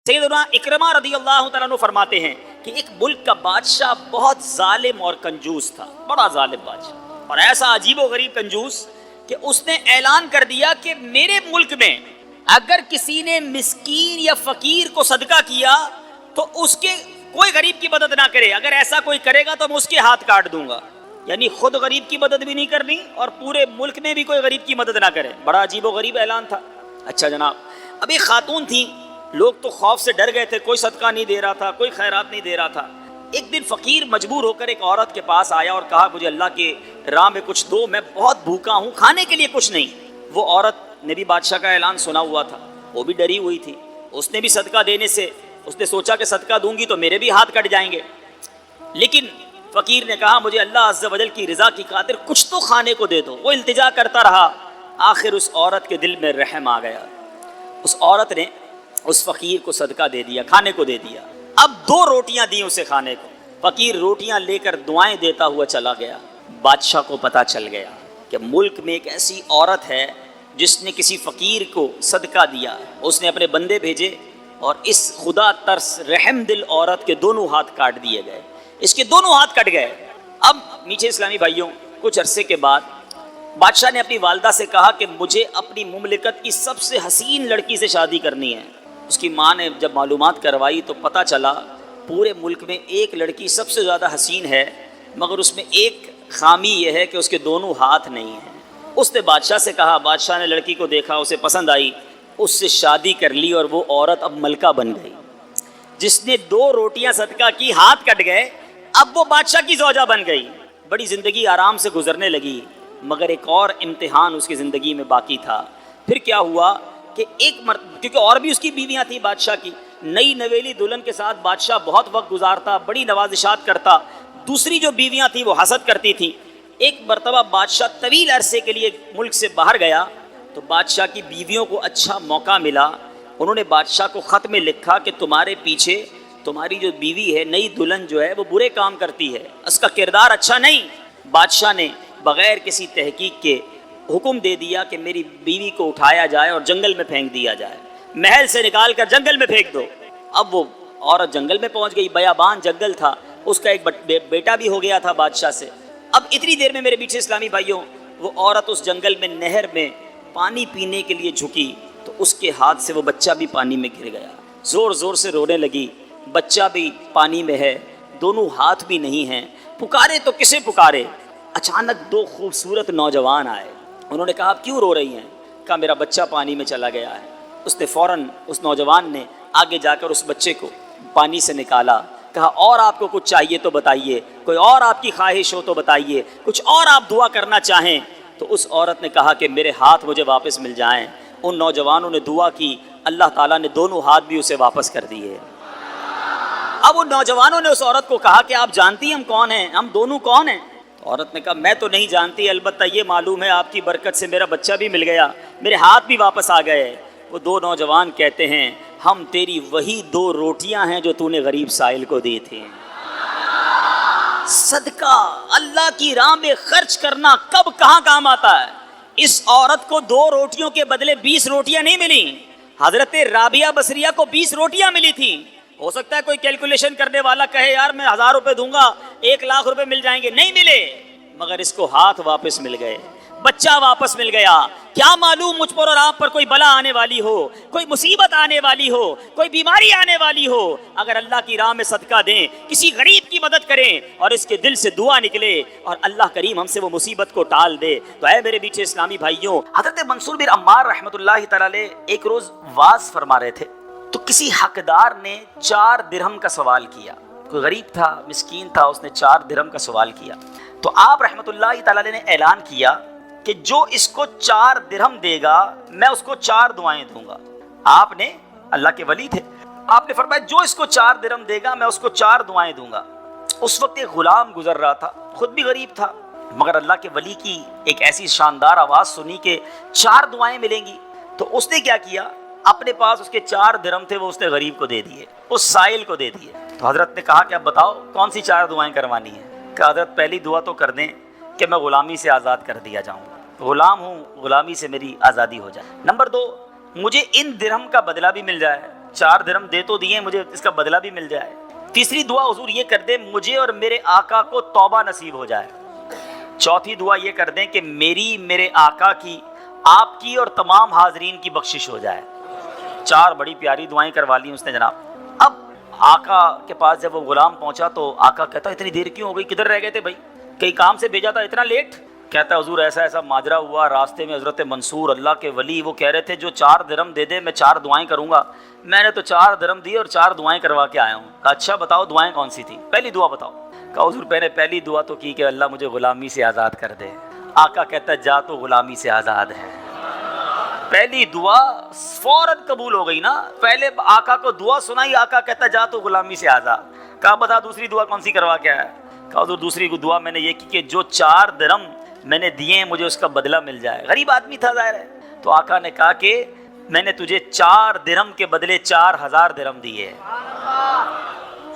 سیدنا اکرمہ رضی اللہ تعالیٰ عنہ فرماتے ہیں کہ ایک ملک کا بادشاہ بہت ظالم اور کنجوس تھا، بڑا ظالم بادشاہ، اور ایسا عجیب و غریب کنجوس کہ اس نے اعلان کر دیا کہ میرے ملک میں اگر کسی نے مسکین یا فقیر کو صدقہ کیا تو اس کے کوئی غریب کی مدد نہ کرے، اگر ایسا کوئی کرے گا تو میں اس کے ہاتھ کاٹ دوں گا۔ یعنی خود غریب کی مدد بھی نہیں کرنی اور پورے ملک میں بھی کوئی غریب کی مدد نہ کرے۔ بڑا عجیب و غریب اعلان تھا۔ اچھا جناب، اب ایک خاتون تھی، لوگ تو خوف سے ڈر گئے تھے، کوئی صدقہ نہیں دے رہا تھا، کوئی خیرات نہیں دے رہا تھا۔ ایک دن فقیر مجبور ہو کر ایک عورت کے پاس آیا اور کہا مجھے اللہ کے راہ میں کچھ دو، میں بہت بھوکا ہوں، کھانے کے لیے کچھ نہیں۔ وہ عورت نے بھی بادشاہ کا اعلان سنا ہوا تھا، وہ بھی ڈری ہوئی تھی، اس نے بھی صدقہ دینے سے اس نے سوچا کہ صدقہ دوں گی تو میرے بھی ہاتھ کٹ جائیں گے، لیکن فقیر نے کہا مجھے اللہ عز و جل کی رضا کی خاطر کچھ تو کھانے کو دے دو۔ وہ التجا کرتا رہا، آخر اس عورت کے دل میں رحم آ گیا، اس عورت نے اس فقیر کو صدقہ دے دیا، کھانے کو دے دیا۔ اب 2 روٹیاں دیں اسے کھانے کو، فقیر روٹیاں لے کر دعائیں دیتا ہوا چلا گیا۔ بادشاہ کو پتہ چل گیا کہ ملک میں ایک ایسی عورت ہے جس نے کسی فقیر کو صدقہ دیا۔ اس نے اپنے بندے بھیجے اور اس خدا ترس رحم دل عورت کے دونوں ہاتھ کاٹ دیے گئے، اس کے دونوں ہاتھ کٹ گئے۔ اب میٹھے اسلامی بھائیوں، کچھ عرصے کے بعد بادشاہ نے اپنی والدہ سے کہا کہ مجھے اپنی مملکت کی سب سے حسین لڑکی سے شادی کرنی ہے۔ اس کی ماں نے جب معلومات کروائی تو پتہ چلا پورے ملک میں ایک لڑکی سب سے زیادہ حسین ہے، مگر اس میں ایک خامی یہ ہے کہ اس کے دونوں ہاتھ نہیں ہیں۔ اس نے بادشاہ سے کہا، بادشاہ نے لڑکی کو دیکھا، اسے پسند آئی، اس سے شادی کر لی اور وہ عورت اب ملکہ بن گئی۔ جس نے 2 روٹیاں صدقہ کی، ہاتھ کٹ گئے، اب وہ بادشاہ کی زوجہ بن گئی۔ بڑی زندگی آرام سے گزرنے لگی، مگر ایک اور امتحان اس کی زندگی میں باقی تھا۔ پھر کیا ہوا کہ کیونکہ اور بھی اس کی بیویاں تھیں بادشاہ کی، نئی نویلی دلہن کے ساتھ بادشاہ بہت وقت گزارتا، بڑی نوازشات کرتا، دوسری جو بیویاں تھیں وہ حسد کرتی تھیں۔ ایک مرتبہ بادشاہ طویل عرصے کے لیے ملک سے باہر گیا تو بادشاہ کی بیویوں کو اچھا موقع ملا، انہوں نے بادشاہ کو خط میں لکھا کہ تمہارے پیچھے تمہاری جو بیوی ہے، نئی دلہن جو ہے، وہ برے کام کرتی ہے، اس کا کردار اچھا نہیں۔ بادشاہ نے بغیر کسی تحقیق کے حکم دے دیا کہ میری بیوی کو اٹھایا جائے اور جنگل میں پھینک دیا جائے، محل سے نکال کر جنگل میں پھینک دو۔ اب وہ عورت جنگل میں پہنچ گئی، بیابان جنگل تھا، اس کا ایک بیٹا بھی ہو گیا تھا بادشاہ سے۔ اب اتنی دیر میں میرے میٹھے اسلامی بھائیوں، وہ عورت اس جنگل میں نہر میں پانی پینے کے لیے جھکی تو اس کے ہاتھ سے وہ بچہ بھی پانی میں گر گیا، زور زور سے رونے لگی، بچہ بھی پانی میں ہے، دونوں ہاتھ بھی نہیں ہیں، پکارے تو کسے پکارے؟ اچانک 2 خوبصورت نوجوان آئے، انہوں نے کہا آپ کیوں رو رہی ہیں؟ کہا میرا بچہ پانی میں چلا گیا ہے۔ اس نے فوراً اس نوجوان نے آگے جا کر اس بچے کو پانی سے نکالا، کہا اور آپ کو کچھ چاہیے تو بتائیے، کوئی اور آپ کی خواہش ہو تو بتائیے، کچھ اور آپ دعا کرنا چاہیں۔ تو اس عورت نے کہا کہ میرے ہاتھ مجھے واپس مل جائیں۔ ان نوجوانوں نے دعا کی، اللہ تعالیٰ نے دونوں ہاتھ بھی اسے واپس کر دیے۔ اب ان نوجوانوں نے اس عورت کو کہا کہ آپ جانتی ہیں ہم کون ہیں، ہم دونوں کون ہیں؟ عورت نے کہا میں تو نہیں جانتی، البتہ یہ معلوم ہے آپ کی برکت سے میرا بچہ بھی مل گیا، میرے ہاتھ بھی واپس آ گئے۔ وہ 2 نوجوان کہتے ہیں ہم تیری وہی 2 روٹیاں ہیں جو تو نے غریب سائل کو دی تھی۔ صدقہ اللہ کی راہ میں خرچ کرنا کب کہاں کام آتا ہے۔ اس عورت کو 2 روٹیوں کے بدلے 20 روٹیاں نہیں ملیں، حضرت رابعہ بصریہ کو 20 روٹیاں ملی تھیں۔ ہو سکتا ہے کوئی کیلکولیشن کرنے والا کہے یار میں 1000 روپے دوں گا 1 لاکھ روپے مل جائیں گے، نہیں ملے، مگر اس کو ہاتھ واپس مل گئے، بچہ واپس مل گیا۔ کیا معلوم مجھ پر اور آپ پر کوئی بلا آنے والی ہو، کوئی مصیبت آنے والی ہو، کوئی بیماری آنے والی ہو، اگر اللہ کی راہ میں صدقہ دیں، کسی غریب کی مدد کریں اور اس کے دل سے دعا نکلے اور اللہ کریم ہم سے وہ مصیبت کو ٹال دے تو اے میرے میٹھے اسلامی بھائیوں، حضرت منصور بن عمار رحمۃ اللہ تعالی علیہ ایک روز واز فرما رہے تھے تو کسی حقدار نے 4 درہم کا سوال کیا، کوئی غریب تھا، مسکین تھا، اس نے 4 درہم کا سوال کیا تو آپ رحمۃ اللہ تعالی علیہ نے اعلان کیا کہ جو اس کو 4 درہم دے گا میں اس کو 4 دعائیں دوں گا۔ آپ نے، اللہ کے ولی تھے، آپ نے فرمایا جو اس کو 4 درہم دے گا میں اس کو 4 دعائیں دوں گا۔ اس وقت ایک غلام گزر رہا تھا، خود بھی غریب تھا، مگر اللہ کے ولی کی ایک ایسی شاندار آواز سنی کہ 4 دعائیں ملیں گی، تو اس نے کیا کیا، اپنے پاس اس کے 4 درہم تھے وہ اس نے غریب کو دے دیے، اس سائل کو دے دیے۔ تو حضرت نے کہا کہ اب بتاؤ کون سی 4 دعائیں کروانی ہیں؟ کہ حضرت پہلی دعا تو کر دیں کہ میں غلامی سے آزاد کر دیا جاؤں، غلام ہوں، غلامی سے میری آزادی ہو جائے۔ نمبر 2، مجھے ان درہم کا بدلہ بھی مل جائے، 4 درہم دے تو دیے, مجھے اس کا بدلہ بھی مل جائے. تیسری دعا حضور یہ کر دیں مجھے اور میرے آقا کو توبہ نصیب ہو جائے. چوتھی دعا یہ کر دیں کہ میری, میرے آقا کی, آپ کی اور تمام حاضرین کی بخشش ہو جائے. 4 بڑی پیاری دعائیں کروا لی اس نے جناب. اب آقا کے پاس جب وہ غلام پہنچا تو آقا کہتا اتنی دیر کیوں ہو گئی, کدھر رہ گئے تھے بھائی, کئی کام سے بھیجا تھا, اتنا لیٹ. کہتا حضور ایسا ایسا ماجرا ہوا, راستے میں حضرت منصور اللہ کے ولی وہ کہہ رہے تھے جو 4 درہم دے دے میں 4 دعائیں کروں گا. میں نے تو 4 درہم دیے اور 4 دعائیں کروا کے آیا ہوں. کہا اچھا بتاؤ دعائیں کون سی تھیں, پہلی دعا بتاؤ. کہا حضور میں نے پہلی دعا تو کی کہ اللہ مجھے غلامی سے آزاد کر دے. آقا کہتا جا تو غلامی سے آزاد ہے. پہلی دعا فوراً قبول ہو گئی نا, پہلے آقا کو دعا سنائی, آقا کہتا جا تو غلامی سے آزاد. کہا بتا دوسری دعا کون سی کروا کے آیا. کہا حضور دوسری دعا میں نے یہ کی کہ جو 4 درہم میں نے دیے ہیں مجھے اس کا بدلہ مل جائے. غریب آدمی تھا ظاہر ہے. تو آقا نے کہا کہ میں نے تجھے 4 درہم کے بدلے 4000 درہم دیے.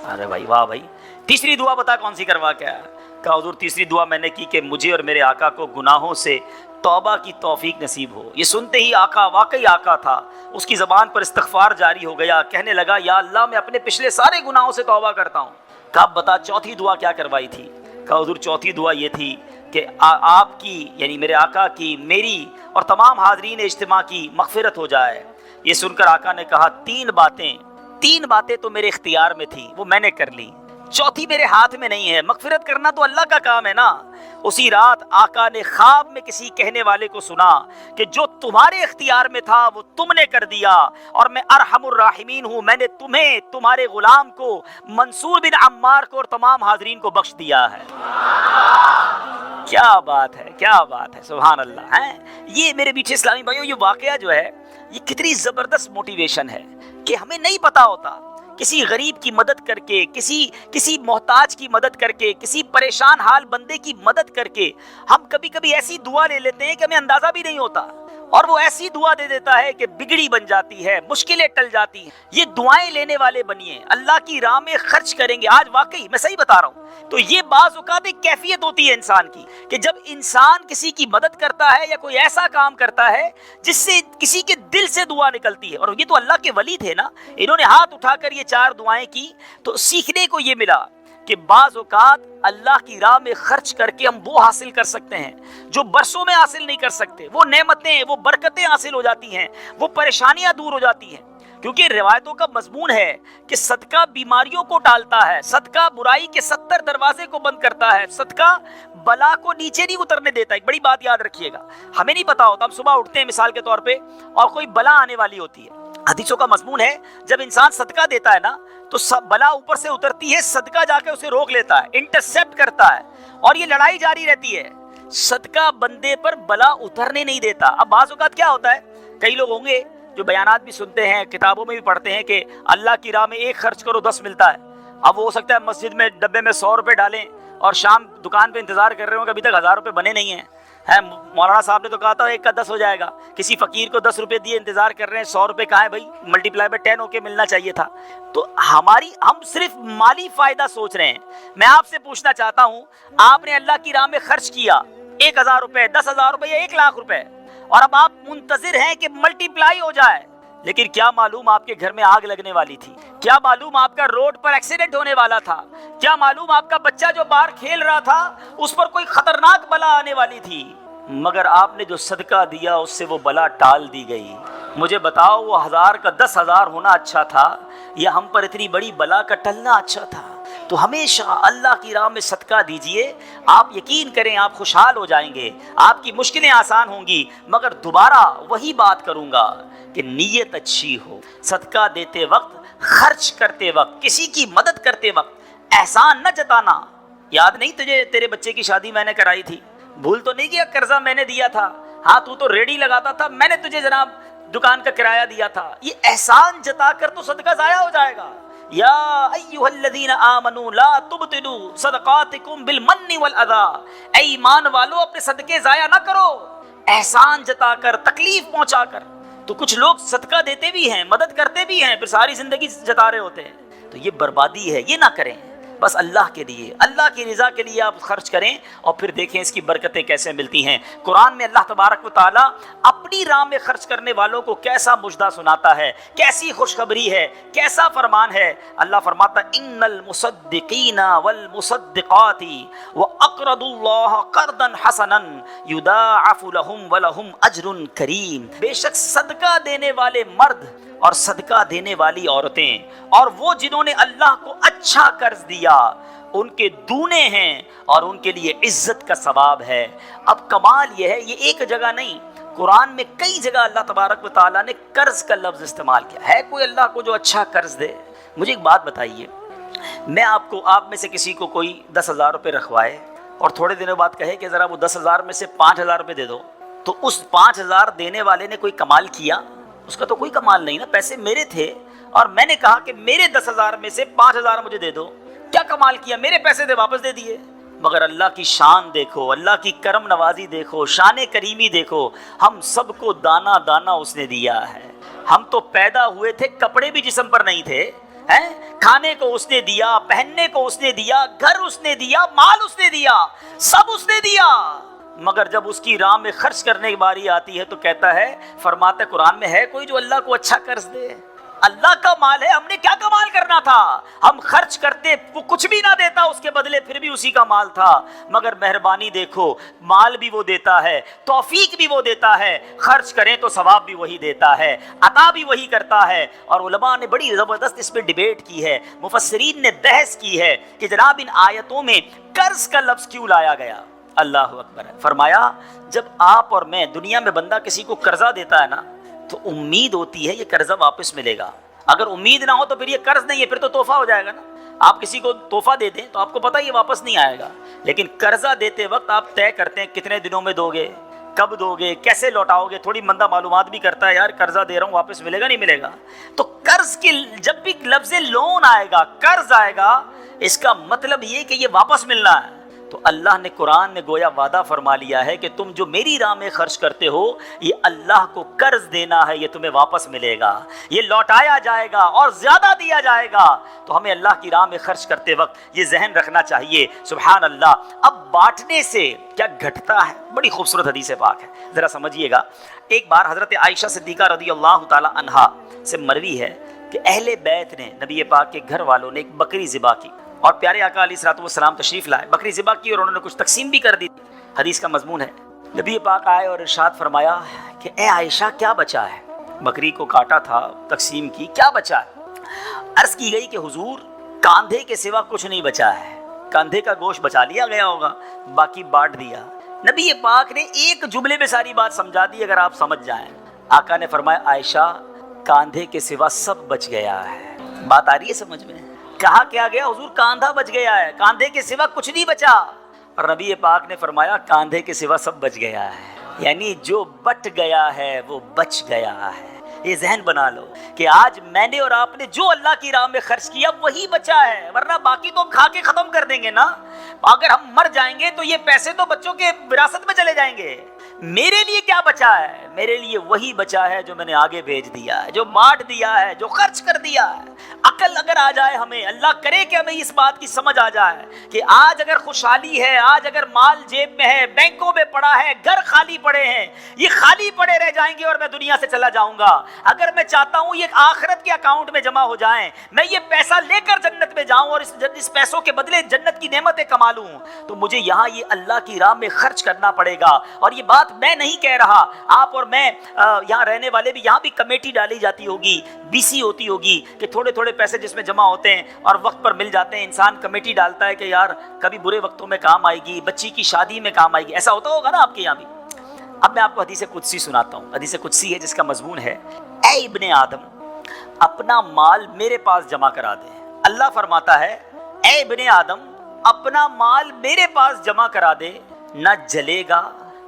ارے بھائی واہ بھائی. تیسری دعا بتا کون سی کروا کے آیا. کہا حضور تیسری دعا میں نے کی کہ مجھے اور میرے آقا کو گناہوں سے توبہ کی توفیق نصیب ہو. یہ سنتے ہی آقا واقعی آقا تھا, اس کی زبان پر استغفار جاری ہو گیا, کہنے لگا یا اللہ میں اپنے پچھلے سارے گناہوں سے توبہ کرتا ہوں. کہا بتا چوتھی دعا کیا کروائی تھی. کہا حضور چوتھی دعا یہ تھی کہ آپ کی یعنی میرے آقا کی, میری اور تمام حاضرین اجتماع کی مغفرت ہو جائے. یہ سن کر آقا نے کہا 3 باتیں تو میرے اختیار میں تھی وہ میں نے کر لی, چوتھی میرے ہاتھ میں نہیں ہے. مغفرت کرنا تو اللہ کا کام ہے نا. اسی رات آقا نے خواب میں کسی کہنے والے کو سنا کہ جو تمہارے اختیار میں تھا وہ تم نے کر دیا, اور میں ارحم الراحمین ہوں, میں نے تمہیں, تمہارے غلام کو, منصور بن عمار کو اور تمام حاضرین کو بخش دیا ہے. کیا بات ہے, کیا بات ہے, سبحان اللہ ہے. یہ میرے میٹھے اسلامی بھائیوں یہ واقعہ جو ہے یہ کتنی زبردست موٹیویشن ہے کہ ہمیں نہیں پتا ہوتا کسی غریب کی مدد کر کے, کسی محتاج کی مدد کر کے, کسی پریشان حال بندے کی مدد کر کے ہم کبھی کبھی ایسی دعا لے لیتے ہیں کہ ہمیں اندازہ بھی نہیں ہوتا, اور وہ ایسی دعا دے دیتا ہے کہ بگڑی بن جاتی ہے, مشکلیں ٹل جاتی ہیں. یہ دعائیں لینے والے بنیے, اللہ کی راہ میں خرچ کریں گے. آج واقعی میں صحیح بتا رہا ہوں. تو یہ بعض اوقات ایک کیفیت ہوتی ہے انسان کی کہ جب انسان کسی کی مدد کرتا ہے یا کوئی ایسا کام کرتا ہے جس سے کسی کے دل سے دعا نکلتی ہے, اور یہ تو اللہ کے ولی تھے نا, انہوں نے ہاتھ اٹھا کر یہ 4 دعائیں کی. تو سیکھنے کو یہ ملا کہ بعض اوقات اللہ کی راہ میں خرچ کر کے ہم وہ حاصل کر سکتے ہیں جو برسوں میں حاصل نہیں کر سکتے. وہ نعمتیں, وہ برکتیں حاصل ہو جاتی ہیں, وہ پریشانیاں دور ہو جاتی ہیں. کیونکہ روایتوں کا مضمون ہے کہ صدقہ بیماریوں کو ٹالتا ہے, صدقہ برائی کے 70 دروازے کو بند کرتا ہے, صدقہ بلا کو نیچے نہیں اترنے دیتا. ایک بڑی بات یاد رکھیے گا, ہمیں نہیں پتا ہوتا, ہم صبح اٹھتے ہیں مثال کے طور پہ اور کوئی بلا آنے والی ہوتی ہے. حدیثوں کا مضمون ہے جب انسان صدقہ دیتا ہے نا تو بلا اوپر سے اترتی ہے, صدقہ جا کے اسے روک لیتا ہے, انٹرسیپٹ کرتا ہے, اور یہ لڑائی جاری رہتی ہے. صدقہ بندے پر بلا اترنے نہیں دیتا. اب بعض اوقات کیا ہوتا ہے, کئی لوگ ہوں گے جو بیانات بھی سنتے ہیں, کتابوں میں بھی پڑھتے ہیں کہ اللہ کی راہ میں 1 خرچ کرو 10 ملتا ہے. اب وہ ہو سکتا ہے مسجد میں ڈبے میں 100 روپے ڈالیں اور شام دکان پہ انتظار کر رہے ہوں کہ ابھی تک 1000 روپے بنے نہیں ہیں. مولانا صاحب نے تو کہا تھا 1 کا 10 ہو جائے گا. کسی فقیر کو 10 روپے دیے, انتظار کر رہے ہیں, 100 روپے کہاں ہے بھائی, ملٹی پلائی بائی 10 ہو کے ملنا چاہیے تھا. تو ہم صرف مالی فائدہ سوچ رہے ہیں. میں آپ سے پوچھنا چاہتا ہوں, آپ نے اللہ کی راہ میں خرچ کیا 1000 روپے, 10,000 روپے یا 1 لاکھ روپے, اور اب آپ منتظر ہیں کہ ملٹی پلائی ہو جائے, لیکن کیا معلوم آپ کے گھر میں آگ لگنے والی تھی, کیا معلوم آپ کا روڈ پر ایکسیڈنٹ ہونے والا تھا, کیا معلوم آپ کا بچہ جو باہر کھیل رہا تھا اس پر کوئی خطرناک بلا آنے والی تھی. مگر آپ نے جو صدقہ دیا اس سے وہ بلا ٹال دی گئی. مجھے بتاؤ وہ 1000 کا 10,000 ہونا اچھا تھا یا ہم پر اتنی بڑی بلا کا ٹلنا اچھا تھا؟ تو ہمیشہ اللہ کی راہ میں صدقہ دیجئے, آپ یقین کریں آپ خوشحال ہو جائیں گے, آپ کی مشکلیں آسان ہوں گی. مگر دوبارہ وہی بات کروں گا کہ نیت اچھی ہو. صدقہ دیتے وقت, خرچ کرتے وقت, کسی کی مدد کرتے وقت احسان نہ جتانا. یاد نہیں تجھے تیرے بچے کی شادی میں نے کرائی تھی, بھول تو نہیں کیا قرضہ میں نے دیا تھا, ہاں تو ریڈی لگاتا تھا, میں نے تجھے جناب دکان کا کرایہ دیا تھا. یہ احسان جتا کر تو صدقہ ضائع ہو جائے گا. یا ایھا الذین آمنوا لا تبطلوا صدقاتکم بالمن والاذی, اے ایمان والو اپنے صدقے ضائع نہ کرو احسان جتا کر, تکلیف پہنچا کر. تو کچھ لوگ صدقہ دیتے بھی ہیں, مدد کرتے بھی ہیں, پھر ساری زندگی جتا رہے ہوتے ہیں. تو یہ بربادی ہے, یہ نہ کریں. بس اللہ کے لیے، اللہ کی رضا کے لیے آپ خرچ کریں اور پھر دیکھیں اس کی برکتیں کیسے ملتی ہیں۔ قرآن میں اللہ تبارک و تعالیٰ اپنی راہ میں خرچ کرنے والوں کو کیسا مجدہ سناتا ہے، کیسی خوشخبری ہے، کیسا فرمان ہے۔ اللہ فرماتا ان المصدقین والمصدقات واقرضوا اللہ قرضا حسنا یضاعف لهم ولهم اجر کریم، بے شک صدقہ دینے والے مرد اور صدقہ دینے والی عورتیں اور وہ جنہوں نے اللہ کو اچھا قرض دیا ان کے دونے ہیں اور ان کے لیے عزت کا ثواب ہے۔ اب کمال یہ ہے، یہ ایک جگہ نہیں، قرآن میں کئی جگہ اللہ تبارک و تعالیٰ نے قرض کا لفظ استعمال کیا ہے۔ کوئی اللہ کو جو اچھا قرض دے؟ مجھے ایک بات بتائیے، میں آپ میں سے کسی کو کوئی 10,000 روپے رکھوائے اور تھوڑے دنوں بعد کہے کہ ذرا وہ 10,000 میں سے 5,000 روپے دے دو، تو اس 5,000 دینے والے نے کوئی کمال کیا؟ اس کا تو کوئی کمال نہیں نا، پیسے میرے تھے اور میں نے کہا کہ میرے 10,000 میں سے 5,000 مجھے دے دو، کیا کمال کیا؟ میرے پیسے دے واپس دے دیے۔ مگر اللہ کی شان دیکھو، اللہ کی کرم نوازی دیکھو، شان کریمی دیکھو، ہم سب کو دانا دانا اس نے دیا ہے۔ ہم تو پیدا ہوئے تھے، کپڑے بھی جسم پر نہیں تھے، کھانے کو اس نے دیا، پہننے کو اس نے دیا، گھر اس نے دیا، مال اس نے دیا، سب اس نے دیا، مگر جب اس کی راہ میں خرچ کرنے کی باری آتی ہے تو کہتا ہے، فرماتا ہے قرآن میں، ہے کوئی جو اللہ کو اچھا قرض دے؟ اللہ کا مال ہے، ہم نے کیا کمال کرنا تھا؟ ہم خرچ کرتے، وہ کچھ بھی نہ دیتا اس کے بدلے پھر بھی اسی کا مال تھا، مگر مہربانی دیکھو، مال بھی وہ دیتا ہے، توفیق بھی وہ دیتا ہے، خرچ کریں تو ثواب بھی وہی دیتا ہے، عطا بھی وہی کرتا ہے۔ اور علماء نے بڑی زبردست اس پہ ڈیبیٹ کی ہے، مفسرین نے بحث کی ہے کہ جناب ان آیتوں میں قرض کا لفظ کیوں لایا گیا؟ اللہ اکبر ہے۔ فرمایا جب آپ اور میں، دنیا میں بندہ کسی کو قرضہ دیتا ہے نا تو امید ہوتی ہے یہ قرضہ واپس ملے گا، اگر امید نہ ہو تو پھر یہ قرض نہیں ہے، پھر تو تحفہ ہو جائے گا نا۔ آپ کسی کو تحفہ دے دیں تو آپ کو پتہ یہ واپس نہیں آئے گا، لیکن قرضہ دیتے وقت آپ طے کرتے ہیں کتنے دنوں میں دو گے، کب دو گے، کیسے لوٹاؤ گے، تھوڑی بندہ معلومات بھی کرتا ہے، یار قرضہ دے رہا ہوں واپس ملے گا نہیں ملے گا۔ تو قرض کی جب بھی لفظ لون آئے گا، قرض آئے گا، اس کا مطلب یہ کہ یہ واپس ملنا ہے۔ تو اللہ نے قرآن میں گویا وعدہ فرما لیا ہے کہ تم جو میری راہ میں خرچ کرتے ہو یہ اللہ کو قرض دینا ہے، یہ تمہیں واپس ملے گا، یہ لوٹایا جائے گا اور زیادہ دیا جائے گا۔ تو ہمیں اللہ کی راہ میں خرچ کرتے وقت یہ ذہن رکھنا چاہیے۔ سبحان اللہ۔ اب بانٹنے سے کیا گھٹتا ہے؟ بڑی خوبصورت حدیث پاک ہے، ذرا سمجھیے گا۔ ایک بار حضرت عائشہ صدیقہ رضی اللہ تعالی عنہا سے مروی ہے کہ اہل بیت نے، نبی پاک کے گھر والوں نے ایک بکری ذبح کی اور پیارے آقا علیہ الصلوۃ والسلام تشریف لائے، بکری ذبح کی اور انہوں نے کچھ تقسیم بھی کر دی۔ حدیث کا مضمون ہے، نبی پاک آئے اور ارشاد فرمایا کہ اے عائشہ کیا بچا ہے؟ بکری کو کاٹا تھا، تقسیم کی، کیا بچا ہے؟ عرض کی گئی کہ حضور کاندھے کے سوا کچھ نہیں بچا ہے، کاندھے کا گوشت بچا لیا گیا ہوگا، باقی بانٹ دیا۔ نبی پاک نے ایک جملے میں ساری بات سمجھا دی، اگر آپ سمجھ جائیں۔ آقا نے فرمایا عائشہ کاندھے کے سوا سب بچ گیا ہے۔ بات آ رہی ہے سمجھ میں؟ کہا کیا گیا؟ حضور کاندھا بچ گیا ہے، کاندھے کے سوا کچھ نہیں بچا۔ اور نبی پاک نے فرمایا کاندھے کے سوا سب بچ گیا ہے، یعنی جو بٹ گیا ہے وہ بچ گیا ہے۔ یہ ذہن بنا لو کہ آج میں نے اور آپ نے جو اللہ کی راہ میں خرچ کیا وہی بچا ہے، ورنہ باقی تو ہم کھا کے ختم کر دیں گے نا۔ اگر ہم مر جائیں گے تو یہ پیسے تو بچوں کے وراثت میں چلے جائیں گے۔ میرے لیے کیا بچا ہے؟ میرے لیے وہی بچا ہے جو میں نے آگے بھیج دیا ہے، جو بانٹ دیا ہے، جو خرچ کر دیا ہے۔ عقل اگر آ جائے ہمیں، اللہ کرے کہ ہمیں اس بات کی سمجھ آ جائے کہ آج اگر خوشحالی ہے، آج اگر مال جیب میں ہے، بینکوں میں پڑا ہے، گھر خالی پڑے ہیں، یہ خالی پڑے رہ جائیں گے اور میں دنیا سے چلا جاؤں گا۔ اگر میں چاہتا ہوں یہ آخرت کے اکاؤنٹ میں جمع ہو جائیں، میں یہ پیسہ لے کر جنت میں جاؤں اور اس پیسوں کے بدلے جنت کی نعمتیں کما لوں، تو مجھے یہاں یہ اللہ کی راہ میں خرچ کرنا پڑے گا۔ اور یہ بات میں نہیں کہہ رہا، آپ اور میں یہاں رہنے والے بھی، یہاں بھی کمیٹی ڈالی جاتی ہوگی، BC ہوتی ہوگی کہ تھوڑے تھوڑے پیسے جس میں جمع ہوتے ہیں اور وقت پر مل جاتے ہیں، انسان کمیٹی ڈالتا ہے کہ یار کبھی برے وقتوں میں کام آئے گی، بچی کی شادی میں کام آئے گی، ایسا ہوتا ہوگا نا آپ کے یہاں بھی۔ اب میں آپ کو حدیث قدسی سناتا ہوں، حدیث قدسی ہے جس کا مضمون ہے اے ابن آدم اپنا مال میرے پاس جمع کرا دے۔ اللہ فرماتا ہے اے ابن آدم اپنا مال میرے پاس جمع کرا دے، نہ جلے گا،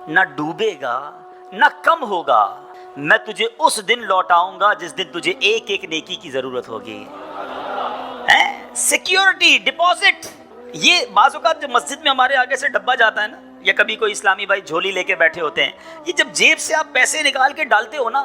نہ ڈوبے گا، نہ کم ہوگا، میں تجھے اس دن لوٹاؤں گا جس دن تجھے ایک ایک نیکی کی ضرورت ہوگی۔ سیکیورٹی ڈپازٹ، یہ بعض اوقات جو مسجد میں ہمارے آگے سے ڈبہ جاتا ہے نا، یا کبھی کوئی اسلامی بھائی جھولی لے کے بیٹھے ہوتے ہیں، یہ جب جیب سے آپ پیسے نکال کے ڈالتے ہو نا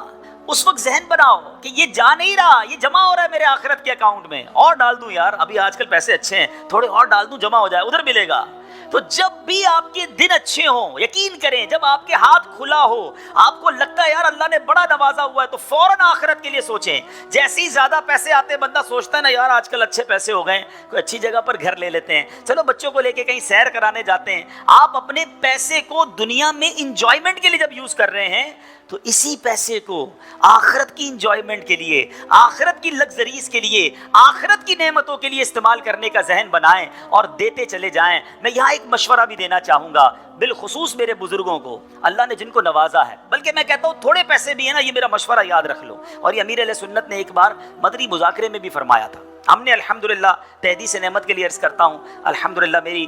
اس وقت ذہن بناؤ کہ یہ جا نہیں رہا، یہ جمع ہو رہا ہے میرے آخرت کے اکاؤنٹ میں، اور ڈال دوں یار، ابھی آج کل پیسے اچھے ہیں، تھوڑے اور ڈال دوں، جمع ہو جائے، ادھر ملے گا۔ تو جب بھی آپ کے دن اچھے ہوں، یقین کریں جب آپ کے ہاتھ کھلا ہو، آپ کو لگتا ہے یار اللہ نے بڑا نوازا ہوا ہے، تو فوراً آخرت کے لیے سوچیں۔ جیسے ہی زیادہ پیسے آتے بندہ سوچتا ہے نا یار آج کل اچھے پیسے ہو گئے، کوئی اچھی جگہ پر گھر لے لیتے ہیں، چلو بچوں کو لے کے کہیں سیر کرانے جاتے ہیں۔ آپ اپنے پیسے کو دنیا میں انجوائمنٹ کے لیے جب یوز کر رہے ہیں تو اسی پیسے کو آخرت کی انجوائمنٹ کے لیے، آخرت کی لگژریز کے لیے، آخرت کی نعمتوں کے لیے استعمال کرنے کا ذہن بنائیں اور دیتے چلے جائیں۔ میں یہاں ایک مشورہ بھی دینا چاہوں گا، بالخصوص میرے بزرگوں کو، اللہ نے جن کو نوازا ہے، بلکہ میں کہتا ہوں تھوڑے پیسے بھی ہیں نا، یہ میرا مشورہ یاد رکھ لو، اور یہ امیر علیہ سنت نے ایک بار مدنی مذاکرے میں بھی فرمایا تھا۔ ہم نے الحمدللہ تحدیث نعمت کے لیے عرض کرتا ہوں، الحمدللہ میری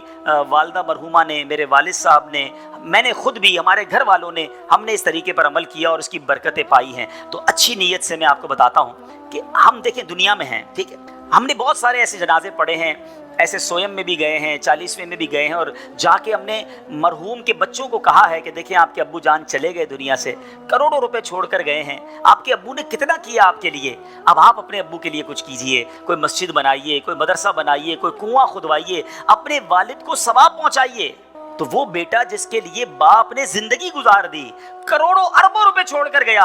والدہ مرحومہ نے، میرے والد صاحب نے، میں نے خود بھی، ہمارے گھر والوں نے، ہم نے اس طریقے پر عمل کیا اور اس کی برکتیں پائی ہیں۔ تو اچھی نیت سے میں آپ کو بتاتا ہوں کہ ہم دیکھیں دنیا میں ہیں، ٹھیک ہے، ہم نے بہت سارے ایسے جنازے پڑھے ہیں، ایسے سویم میں بھی گئے ہیں، 40ویں میں بھی گئے ہیں، اور جا کے ہم نے مرحوم کے بچوں کو کہا ہے کہ دیکھیں آپ کے ابو جان چلے گئے دنیا سے، کروڑوں روپے چھوڑ کر گئے ہیں، آپ کے ابو نے کتنا کیا آپ کے لیے، اب آپ اپنے ابو کے لیے کچھ کیجئے، کوئی مسجد بنائیے، کوئی مدرسہ بنائیے، کوئی کنواں کھدوائیے، اپنے والد کو ثواب پہنچائیے۔ تو وہ بیٹا جس کے لیے باپ نے زندگی گزار دی، کروڑوں اربوں روپے چھوڑ کر گیا،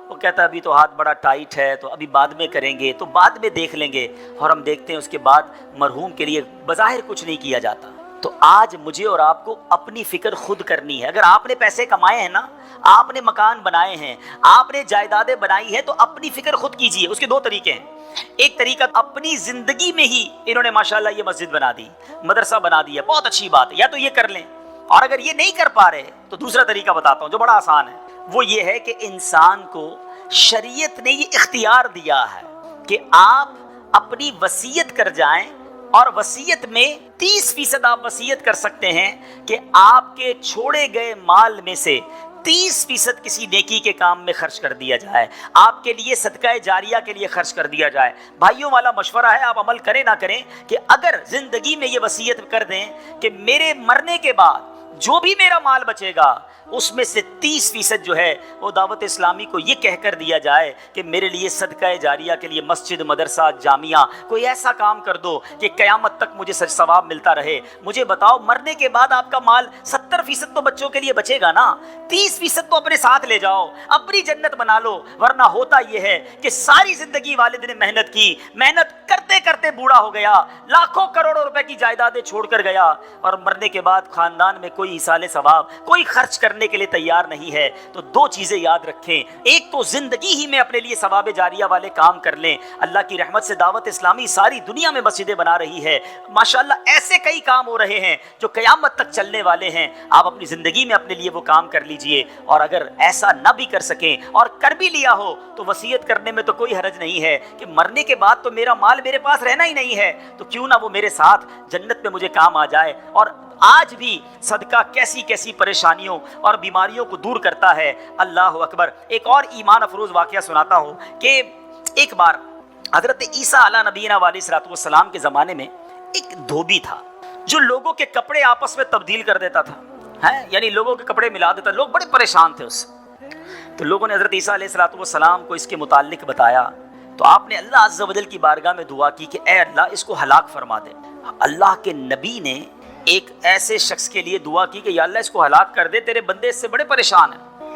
وہ کہتا ہے ابھی تو ہاتھ بڑا ٹائٹ ہے، تو ابھی بعد میں کریں گے، تو بعد میں دیکھ لیں گے، اور ہم دیکھتے ہیں اس کے بعد مرحوم کے لیے بظاہر کچھ نہیں کیا جاتا۔ تو آج مجھے اور آپ کو اپنی فکر خود کرنی ہے۔ اگر آپ نے پیسے کمائے ہیں نا، آپ نے مکان بنائے ہیں، آپ نے جائیدادیں بنائی ہیں، تو اپنی فکر خود کیجئے۔ اس کے دو طریقے ہیں، ایک طریقہ اپنی زندگی میں ہی انہوں نے ماشاءاللہ یہ مسجد بنا دی، مدرسہ بنا دیا، بہت اچھی بات ہے، یا تو یہ کر لیں، اور اگر یہ نہیں کر پا رہے تو دوسرا طریقہ بتاتا ہوں جو بڑا آسان ہے، وہ یہ ہے کہ انسان کو شریعت نے یہ اختیار دیا ہے کہ آپ اپنی وصیت کر جائیں، اور وصیت میں 30% آپ وصیت کر سکتے ہیں کہ آپ کے چھوڑے گئے مال میں سے 30% کسی نیکی کے کام میں خرچ کر دیا جائے، آپ کے لیے صدقہ جاریہ کے لیے خرچ کر دیا جائے۔ بھائیوں والا مشورہ ہے، آپ عمل کریں نہ کریں، کہ اگر زندگی میں یہ وصیت کر دیں کہ میرے مرنے کے بعد جو بھی میرا مال بچے گا اس میں سے 30% جو ہے وہ دعوت اسلامی کو یہ کہہ کر دیا جائے کہ میرے لیے صدقہ جاریہ کے لیے مسجد، مدرسہ، جامعہ، کوئی ایسا کام کر دو کہ قیامت تک مجھے ثواب ملتا رہے۔ مجھے بتاؤ مرنے کے بعد آپ کا مال 70% تو بچوں کے لیے بچے گا نا، 30% تو اپنے ساتھ لے جاؤ، اپنی جنت بنا لو۔ ورنہ ہوتا یہ ہے کہ ساری زندگی والد نے محنت کی، محنت کرتے کرتے بوڑھا ہو گیا، لاکھوں کروڑوں روپے کی جائیدادیں چھوڑ کر گیا، اور مرنے کے بعد خاندان میں کوئی ایصال ثواب، کوئی خرچ کرنے کے لیے تیار نہیں ہے۔ تو دو چیزیں یاد رکھیں، ایک تو زندگی ہی میں اپنے لیے ثواب جاریہ والے کام کر لیں۔ اللہ کی رحمت سے دعوت اسلامی ساری دنیا میں مسجدیں بنا رہی ہے، ماشاءاللہ ایسے کئی کام ہو رہے ہیں جو قیامت تک چلنے والے ہیں۔ آپ اپنی زندگی میں اپنے لیے وہ کام کر لیجئے، اور اگر ایسا نہ بھی کر سکیں اور کر بھی لیا ہو تو وصیت کرنے میں تو کوئی حرج نہیں ہے کہ مرنے کے بعد تو میرا مال میرے پاس رہنا ہی نہیں ہے، تو کیوں نہ وہ میرے ساتھ جنت میں مجھے کام آ جائے۔ اور آج بھی صدقہ کیسی کیسی پریشانیوں اور بیماریوں کو دور کرتا ہے، اللہ اکبر۔ ایک اور ایمان افروز واقعہ سناتا ہوں کہ ایک بار حضرت عیسیٰ علیہ نبینا علیہ الصلوۃ والسلام کے زمانے میں ایک دھوبی تھا جو لوگوں کے کپڑے آپس میں تبدیل کر دیتا تھا، یعنی لوگوں کے کپڑے ملا دیتا، لوگ بڑے پریشان تھے اس سے۔ تو لوگوں نے حضرت عیسیٰ علیہ الصلوۃ والسلام کو اس کے متعلق بتایا، تو آپ نے اللہ عز و جل کی بارگاہ میں دعا کی کہ اے اللہ اس کو ہلاک فرما دے۔ اللہ کے نبی نے ایک ایسے شخص کے لیے دعا کی کہ یا اللہ اس کو ہلاک کر دے، تیرے بندے اس سے بڑے پریشان ہیں۔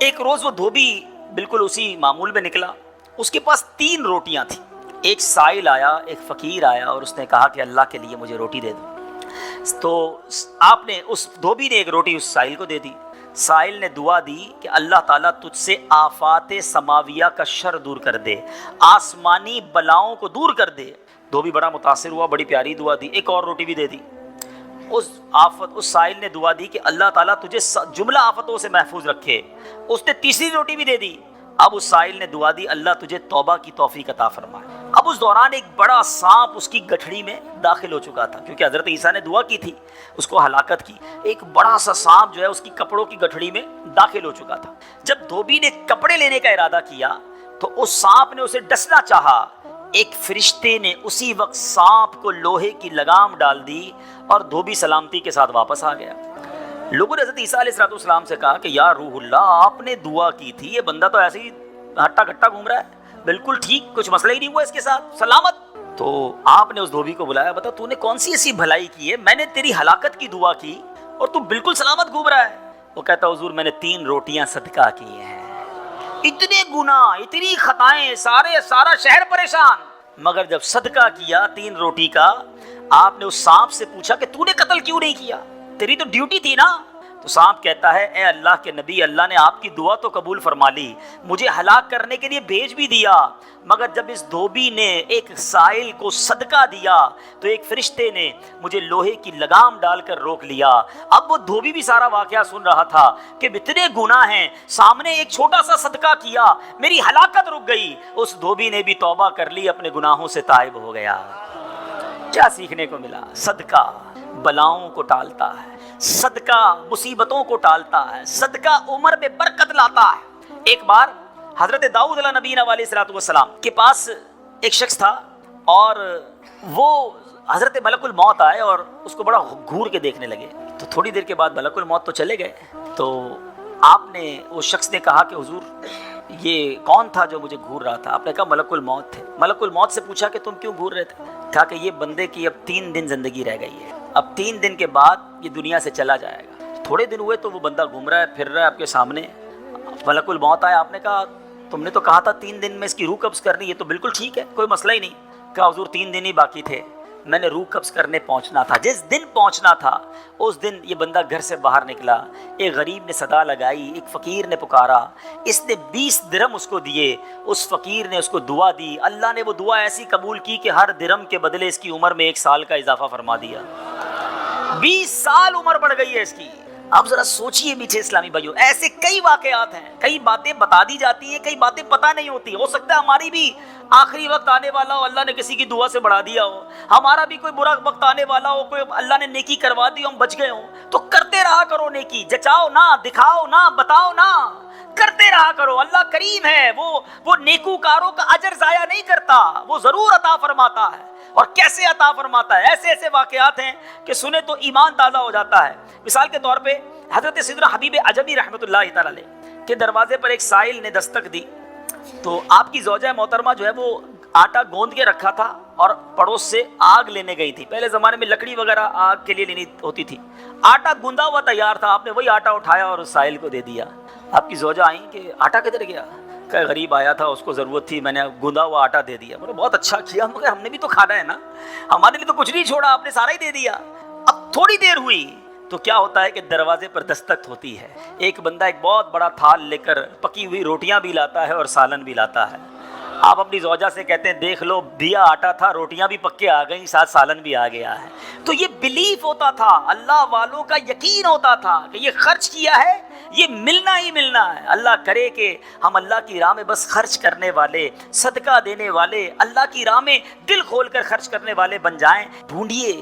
ایک روز وہ دھوبی بالکل اسی معمول میں نکلا، اس کے پاس 3 روٹیاں تھیں۔ ایک سائل آیا، ایک فقیر آیا، اور اس نے کہا کہ اللہ کے لیے مجھے روٹی دے دو۔ تو آپ نے اس دھوبی نے ایک روٹی اس سائل کو دے دی۔ سائل نے دعا دی کہ اللہ تعالیٰ تجھ سے آفات سماویہ کا شر دور کر دے، آسمانی بلاؤں کو دور کر دے۔ دھوبی بڑا متاثر ہوا، بڑی پیاری دعا دی، ایک اور روٹی بھی دے دی۔ اس سائل نے دعا دی کہ اللہ تعالیٰ تجھے جملہ آفتوں سے محفوظ رکھے۔ اس نے تیسری روٹی بھی دے دی۔ اب اس سائل نے دعا دی اللہ تجھے توبہ کی توفیق عطا فرمائے۔ اب اس دوران ایک بڑا سانپ اس کی گٹھڑی میں داخل ہو چکا تھا، کیونکہ حضرت عیسیٰ نے دعا کی تھی اس کو ہلاکت کی۔ ایک بڑا سا سانپ جو ہے اس کی کپڑوں کی گٹھڑی میں داخل ہو چکا تھا۔ جب دھوبی نے کپڑے لینے کا ارادہ کیا تو اس سانپ نے اسے ڈسنا چاہا، ایک فرشتے نے اسی وقت سانپ کو لوہے کی لگام ڈال دی اور دھوبی سلامتی کے ساتھ واپس آ گیا۔ لوگوں نے حضرت عیسیٰ علیہ السلام سے کہا کہ یا روح اللہ، آپ نے دعا کی تھی، یہ بندہ تو ایسے ہی ہٹا کٹا گھوم رہا ہے, بالکل ٹھیک, کچھ مسئلہ ہی نہیں ہوا اس کے ساتھ, سلامت. تو آپ نے اس دھوبی کو بلایا, بتا تو نے کون سی ایسی بھلائی کی ہے, میں نے تیری ہلاکت کی دعا کی اور تو بالکل سلامت گھوم رہا ہے. وہ کہتا حضور میں نے 3 روٹیاں صدقہ کی ہیں, اتنے گناہ اتنی خطائیں, سارا شہر پریشان, مگر جب صدقہ کیا 3 روٹی کا, آپ نے اس سانپ سے پوچھا کہ تو نے قتل کیوں نہیں کیا, تیری تو ڈیوٹی تھی نا. تو سانپ کہتا ہے اے اللہ کے نبی, اللہ نے آپ کی دعا تو قبول فرما لی, مجھے ہلاک کرنے کے لیے بھیج بھی دیا, مگر جب اس دھوبی نے ایک سائل کو صدقہ دیا تو ایک فرشتے نے مجھے لوہے کی لگام ڈال کر روک لیا. اب وہ دھوبی بھی سارا واقعہ سن رہا تھا کہ اتنے گناہ ہیں, سامنے ایک چھوٹا سا صدقہ کیا, میری ہلاکت رک گئی. اس دھوبی نے بھی توبہ کر لی, اپنے گناہوں سے تائب ہو گیا. کیا سیکھنے کو ملا؟ صدقہ بلاؤں کو ٹالتا ہے, صدقہ مصیبتوں کو ٹالتا ہے, صدقہ عمر میں برکت لاتا ہے. ایک بار حضرت داؤد علیہ نبینا علیہ الصلوۃ والسلام کے پاس ایک شخص تھا, اور وہ حضرت ملک الموت آئے اور اس کو بڑا گھور کے دیکھنے لگے. تو تھوڑی دیر کے بعد ملک الموت تو چلے گئے, تو آپ نے اس شخص نے کہا کہ حضور یہ کون تھا جو مجھے گھور رہا تھا؟ آپ نے کہا ملک الموت تھے. ملک الموت سے پوچھا کہ تم کیوں گھور رہے تھے؟ کہا کہ یہ بندے کی اب 3 دن زندگی رہ گئی ہے, اب 3 دن کے بعد یہ دنیا سے چلا جائے گا. تھوڑے دن ہوئے تو وہ بندہ گھوم رہا ہے, پھر رہا ہے آپ کے سامنے. ملک الموت آیا, آپ نے کہا تم نے تو کہا تھا 3 دن میں اس کی روح قبض کرنی, یہ تو بالکل ٹھیک ہے, کوئی مسئلہ ہی نہیں. کہا حضور 3 دن ہی باقی تھے, میں نے روح قبض کرنے پہنچنا تھا. جس دن پہنچنا تھا اس دن یہ بندہ گھر سے باہر نکلا, ایک غریب نے صدا لگائی, ایک فقیر نے پکارا, اس نے 20 درہم اس کو دیے, اس فقیر نے اس کو دعا دی, اللہ نے وہ دعا ایسی قبول کی کہ ہر درہم کے بدلے اس کی عمر میں 1 سال کا اضافہ فرما دیا. 20 سال عمر بڑھ گئی ہے اس کی. اب ذرا سوچئے میٹھے اسلامی بھائیوں, ایسے کئی واقعات ہیں, کئی باتیں بتا دی جاتی ہیں, کئی باتیں پتہ نہیں ہوتی. ہو سکتا ہے ہماری بھی آخری وقت آنے والا ہو, اللہ نے کسی کی دعا سے بڑھا دیا ہو, ہمارا بھی کوئی برا وقت آنے والا ہو, کوئی اللہ نے نیکی کروا دی, ہم بچ گئے ہوں. تو کرتے رہا کرو نیکی, جچاؤ نہ, دکھاؤ نہ, بتاؤ نہ, کرتے رہا کرو. اللہ کریم ہے, وہ نیکوکاروں کا اجر ضائع نہیں کرتا, وہ ضرور عطا فرماتا ہے. اور کیسے عطا فرماتا ہے؟ ایسے ایسے واقعات ہیں کہ سنے تو ایمان تازہ ہو جاتا ہے. مثال کے طور پہ حضرت سیدنا حبیب عجمی رحمۃ اللہ تعالی علیہ کے دروازے پر ایک سائل نے دستک دی, تو آپ کی زوجہ محترمہ جو ہے وہ آٹا گوندھ کے رکھا تھا اور پڑوس سے آگ لینے گئی تھی. پہلے زمانے میں لکڑی وغیرہ آگ کے لیے لینی ہوتی تھی. آٹا گوندا ہوا تیار تھا, آپ نے وہی آٹا اٹھایا اور اس سائل کو دے دیا. آپ کی زوجہ آئیں کہ آٹا کدھر گیا؟ کہ غریب آیا تھا, اس کو ضرورت تھی, میں نے گوندا ہوا آٹا دے دیا. بولے بہت اچھا کیا, مگر ہم نے بھی تو کھانا ہے نا, ہمارے لیے تو کچھ نہیں چھوڑا, آپ نے سارا ہی دے دیا. اب تھوڑی دیر ہوئی تو کیا ہوتا ہے کہ دروازے پر دستک ہوتی ہے. ایک بندہ ایک بہت بڑا تھال لے کر پکی ہوئی روٹیاں بھی لاتا ہے اور سالن بھی لاتا ہے. آپ اپنی زوجہ سے کہتے ہیں دیکھ لو, دیا آٹا تھا, روٹیاں بھی پکے آ گئیں, ساتھ سالن بھی آ گیا ہے. تو یہ بلیف ہوتا تھا, اللہ والوں کا یقین ہوتا تھا کہ یہ خرچ کیا ہے, یہ ملنا ہی ملنا ہے. اللہ کرے کہ ہم اللہ کی راہ میں بس خرچ کرنے والے, صدقہ دینے والے, اللہ کی راہ میں دل کھول کر خرچ کرنے والے بن جائیں. ڈھونڈیے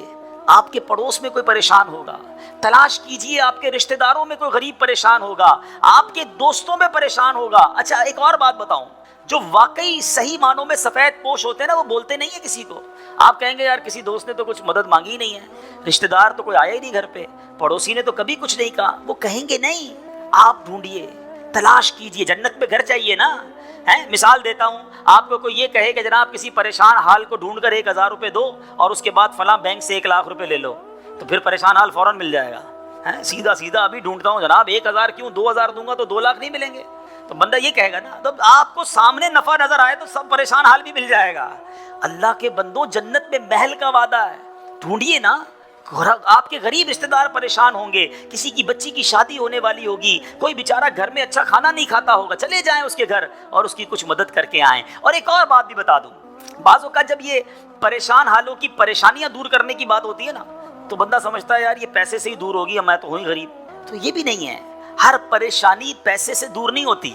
آپ کے پڑوس میں کوئی پریشان ہوگا, تلاش کیجئے آپ کے رشتہ داروں میں کوئی غریب پریشان ہوگا, آپ کے دوستوں میں پریشان ہوگا. اچھا ایک اور بات بتاؤں, جو واقعی صحیح معنوں میں سفید پوش ہوتے ہیں نا, وہ بولتے نہیں ہیں کسی کو. آپ کہیں گے یار کسی دوست نے تو کچھ مدد مانگی نہیں ہے, رشتہ دار تو کوئی آیا ہی نہیں گھر پہ, پڑوسی نے تو کبھی کچھ نہیں کہا, وہ کہیں گے نہیں. آپ ڈھونڈیے, تلاش کیجئے, جنت میں گھر چاہیے نا. مثال دیتا ہوں, آپ کو کوئی یہ کہے کہ جناب کسی پریشان حال کو ڈھونڈ کر 1000 روپے دو اور اس کے بعد فلاں بینک سے 1 لاکھ روپے لے لو, تو پھر پریشان حال فوراً مل جائے گا. سیدھا ابھی ڈھونڈتا ہوں جناب 1000 کیوں, 2000 دوں گا تو 2 لاکھ نہیں ملیں گے, تو بندہ یہ کہے گا نا. تو آپ کو سامنے نفع نظر آئے تو سب پریشان حال بھی مل جائے گا. اللہ کے بندوں, جنت میں محل کا وعدہ ہے, ڈھونڈیے نا. آپ کے غریب رشتہ دار پریشان ہوں گے, کسی کی بچی کی شادی ہونے والی ہوگی, کوئی بیچارہ گھر میں اچھا کھانا نہیں کھاتا ہوگا, چلے جائیں اس کے گھر اور اس کی کچھ مدد کر کے آئیں. اور ایک اور بات بھی بتا دوں, بعض اوقات جب یہ پریشان حالوں کی پریشانیاں دور کرنے کی بات ہوتی ہے نا, تو بندہ سمجھتا ہے یار یہ پیسے سے ہی دور ہوگی, میں تو ہوں ہی غریب. تو یہ بھی نہیں ہے, ہر پریشانی پیسے سے دور نہیں ہوتی.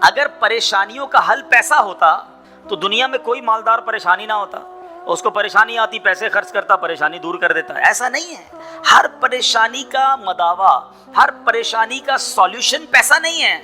اگر پریشانیوں کا حل پیسہ ہوتا تو دنیا میں کوئی مالدار پریشانی نہ ہوتا, اس کو پریشانی آتی پیسے خرچ کرتا, پریشانی دور کر دیتا. ایسا نہیں ہے, ہر پریشانی کا مداوا, ہر پریشانی کا سولوشن پیسہ نہیں ہے.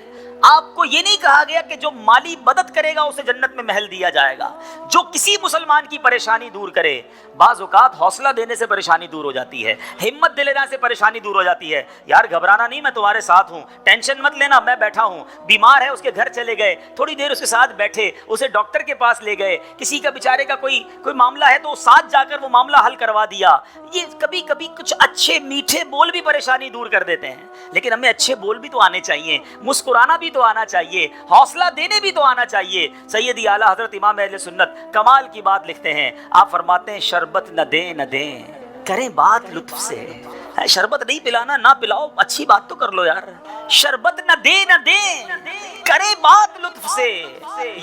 آپ کو یہ نہیں کہا گیا کہ جو مالی مدد کرے گا اسے جنت میں محل دیا جائے گا. جو کسی مسلمان کی پریشانی دور کرے، بعض اوقات حوصلہ دینے سے پریشانی دور ہو جاتی ہے، ہمت دلانے سے پریشانی دور ہو جاتی ہے. یار گھبرانا نہیں، میں تمہارے ساتھ ہوں، ٹینشن مت لینا، میں بیٹھا ہوں. بیمار ہے، اس کے گھر چلے گئے، تھوڑی دیر اس کے ساتھ بیٹھے، اسے ڈاکٹر کے پاس لے گئے. کسی کا بیچارے کا کوئی معاملہ ہے تو ساتھ جا کر وہ معاملہ حل کروا دیا. یہ کبھی کبھی کچھ اچھے میٹھے بول بھی پریشانی دور کر دیتے ہیں. لیکن ہمیں اچھے بول بھی تو آنے چاہیے، مسکرانا بھی تو آنا چاہیے، حوصلہ دینے بھی تو آنا چاہیے. سیدی اعلیٰ حضرت امام اہل سنت کمال کی بات لکھتے ہیں. آپ فرماتے ہیں شربت نہ دیں کریں بات لطف سے. شربت نہیں پلانا، نہ پلاؤ، اچھی بات تو کر لو یار. شربت نہ دیں کریں بات لطف سے،